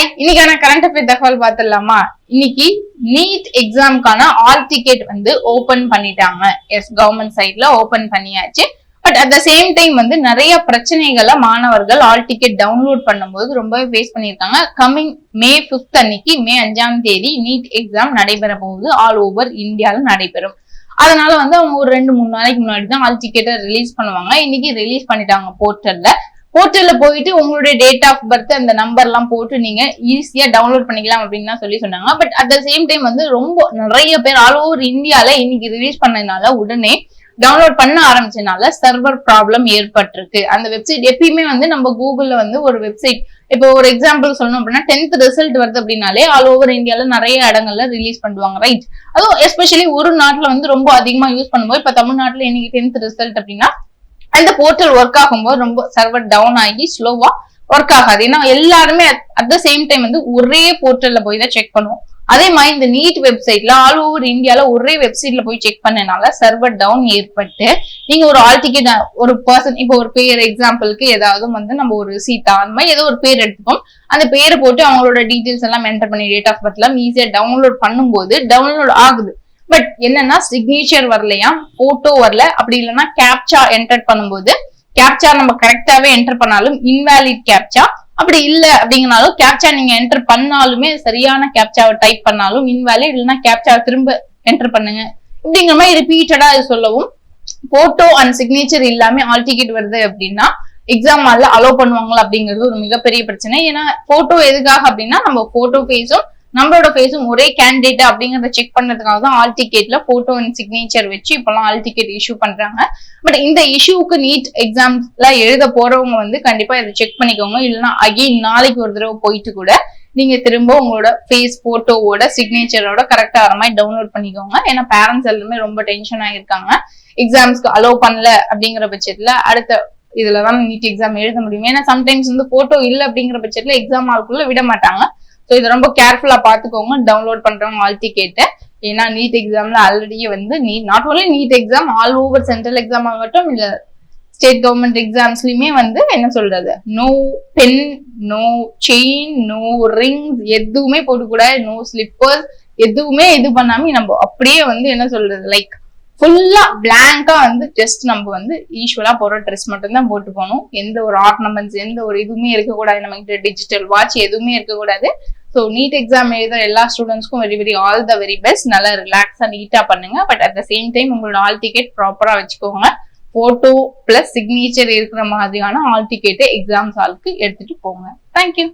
Hi, இன்னைக்கான current affair தகவல் பார்த்துடலாமா? இன்னைக்கு நீட் எக்ஸாம்க்கான ஆல் டிக்கெட் வந்து ஓபன் பண்ணிட்டாங்க. எஸ், கவர்மெண்ட் சைட்ல ஓபன் பண்ணியாச்சு. But at the same time வந்து நிறைய பிரச்சனைகளை மாணவர்கள் ஆல் டிக்கெட் டவுன்லோட் பண்ணும்போது ரொம்பவே ஃபேஸ் பண்ணியிருக்காங்க. கம்மிங் மே 5 அன்னைக்கு, மே 5ஆம் தேதி நீட் எக்ஸாம் நடைபெற போகுது. ஆல் ஓவர் இந்தியாவில் நடைபெறும். அதனால வந்து அவங்க ஒரு 2-3 நாளைக்கு முன்னாடி தான் ஆல் டிக்கெட்டை ரிலீஸ் பண்ணுவாங்க. இன்னைக்கு ரிலீஸ் பண்ணிட்டாங்க போர்ட்டல்ல போயிட்டு உங்களுடைய டேட் ஆஃப் பர்த் அந்த நம்பர் எல்லாம் போட்டு நீங்க ஈஸியா டவுன்லோட் பண்ணிக்கலாம் அப்படின்னு சொல்லி சொன்னாங்க. But at the same time வந்து ரொம்ப நிறைய பேர் ஆல் ஓவர் இந்தியால இன்னைக்கு ரிலீஸ் பண்ணதுனால உடனே டவுன்லோட் பண்ண ஆரம்பிச்சதுனால சர்வர் ப்ராப்ளம் ஏற்பட்டிருக்கு. அந்த வெப்சைட் எப்பயுமே வந்து நம்ம கூகுள்ல வந்து ஒரு வெப்சைட், இப்போ ஒரு எக்ஸாம்பிள் சொல்லணும் அப்படின்னா 10th ரிசல்ட் வருது அப்படின்னாலே ஆல் ஓவர் இந்தியால நிறைய இடங்கள்ல ரிலீஸ் பண்ணுவாங்க, ரைட்? அதுவும் எஸ்பெஷலி ஒரு நாட்டுல வந்து ரொம்ப அதிகமா யூஸ் பண்ணும்போது, இப்ப தமிழ்நாட்டுல இன்னைக்கு 10th ரிசல்ட் அப்படின்னா அந்த போர்ட்டல் ஒர்க் ஆகும்போது ரொம்ப சர்வர் டவுன் ஆகி ஸ்லோவா ஒர்க் ஆகாது. ஏன்னா எல்லாருமே அட் த சேம் டைம் வந்து ஒரே போர்ட்டல்ல போய் தான் செக் பண்ணுவோம். அதே மாதிரி இந்த நீட் வெப்சைட்ல ஆல் ஓவர் இந்தியால ஒரே வெப்சைட்ல போய் செக் பண்ணனால சர்வர் டவுன் ஏற்பட்டு நீங்க ஒரு ஆல் டிக்கெட் ஒரு பர்சன், இப்போ ஒரு பேர் எக்ஸாம்பிளுக்கு ஏதாவது வந்து நம்ம ஒரு சீதா அந்த மாதிரி ஏதோ ஒரு பேர் எடுத்துப்போம். அந்த பேரை போட்டு அவங்களோட டீடைல்ஸ் எல்லாம் என்டர் பண்ணி டேட் ஆஃப் பர்த் எல்லாம் ஈஸியா டவுன்லோட் பண்ணும்போது டவுன்லோட் ஆகுது. பட் என்னன்னா சிக்னேச்சர் வரலையா, போட்டோ வரல, அப்படி இல்லைன்னா கேப்சா என்டர் பண்ணும்போது கேப்சா நம்ம கரெக்டாவே என்டர் பண்ணாலும் இன்வாலிட் கேப்சா, அப்படி இல்ல அப்படிங்கனாலும் கேப்சா நீங்க என்டர் பண்ணாலுமே சரியான கேப்சாவை டைப் பண்ணாலும் இன்வாலிட், இல்லைன்னா கேப்சாவை திரும்ப என்டர் பண்ணுங்க அப்படிங்கிற மாதிரி ரிப்பீட்டடா சொல்லவும் போட்டோ அண்ட் சிக்னேச்சர் இல்லாம ஆல் டிக்கெட் வருது அப்படின்னா எக்ஸாம் ஹால்ல அலோவ் பண்ணுவாங்களா அப்படிங்கிறது ஒரு மிகப்பெரிய பிரச்சனை. ஏன்னா போட்டோ எதுக்காக அப்படின்னா நம்ம போட்டோ ஃபேஸும் நம்மளோட ஃபேஸும் ஒரே கேண்டிடேட் அப்படிங்கறத செக் பண்றதுக்காக தான் ஆல் டிக்கெட்ல போட்டோ அண்ட் சிக்னேச்சர் வச்சு இப்பெல்லாம் ஆல் டிக்கெட் இஷ்யூ பண்றாங்க. பட் இந்த இஷ்யூக்கு நீட் எக்ஸாம்ஸ்ல எழுத போறவங்க வந்து கண்டிப்பா இதை செக் பண்ணிக்கோங்க. இல்லைன்னா அகைன் நாளைக்கு ஒரு தடவை போயிட்டு கூட நீங்க திரும்ப உங்களோட ஃபேஸ் போட்டோவோட சிக்னேச்சரோட கரெக்டா வர மாதிரி டவுன்லோட் பண்ணிக்கோங்க. ஏன்னா பேரண்ட்ஸ் எல்லாமே ரொம்ப டென்ஷன் ஆகிருக்காங்க. எக்ஸாம்ஸ்க்கு அலோவ் பண்ணல அப்படிங்கிற பட்சத்துல அடுத்த இதுலதான் நீட் எக்ஸாம் எழுத முடியும். ஏன்னா சம்டைம்ஸ் வந்து போட்டோ இல்லை அப்படிங்கிற பட்சத்துல எக்ஸாம் ஹால்குள்ள விட மாட்டாங்க. ஸோ இதை ரொம்ப கேர்ஃபுல்லா பாத்துக்கோங்க டவுன்லோட் பண்றவங்க ஆல் டிக்கெட்டை. ஏன்னா நீட் எக்ஸாம்ல ஆல்ரெடியே வந்து not only NEET exam, all over central exam ஆகட்டும் இல்ல ஸ்டேட் கவர்மெண்ட் எக்ஸாம்ஸ்லயுமே வந்து என்ன சொல்றது, no pen, no chain, no rings எதுவுமே போட்டுக்கூடாது, நோ ஸ்லிப்பர்ஸ் எதுவுமே இது பண்ணாம நம்ம அப்படியே வந்து என்ன சொல்றது லைக் ஃபுல்லா பிளாங்கா வந்து ஜஸ்ட் நம்ம வந்து யூஸ்வலா போற ட்ரெஸ் மட்டும் தான் போட்டு போகணும். எந்த ஒரு ஆர்னமெண்ட்ஸ் எந்த ஒரு இதுவுமே இருக்கக்கூடாது, நம்ம கிட்ட டிஜிட்டல் வாட்ச் எதுவுமே இருக்கக்கூடாது. ஸோ நீட் எக்ஸாம் எழுத எல்லா ஸ்டூடெண்ட்ஸ்க்கும் very very all the very best. நல்லா ரிலாக்ஸா நீட்டா பண்ணுங்க. But at the same time உங்களோட ஆல் டிக்கெட் ப்ராப்பரா வச்சுக்கோங்க. போட்டோ பிளஸ் சிக்னேச்சர் இருக்கிற மாதிரியான ஆல் டிக்கெட்டை எக்ஸாம்ஸ் ஹாலுக்கு எடுத்துட்டு போங்க. தேங்க்யூ.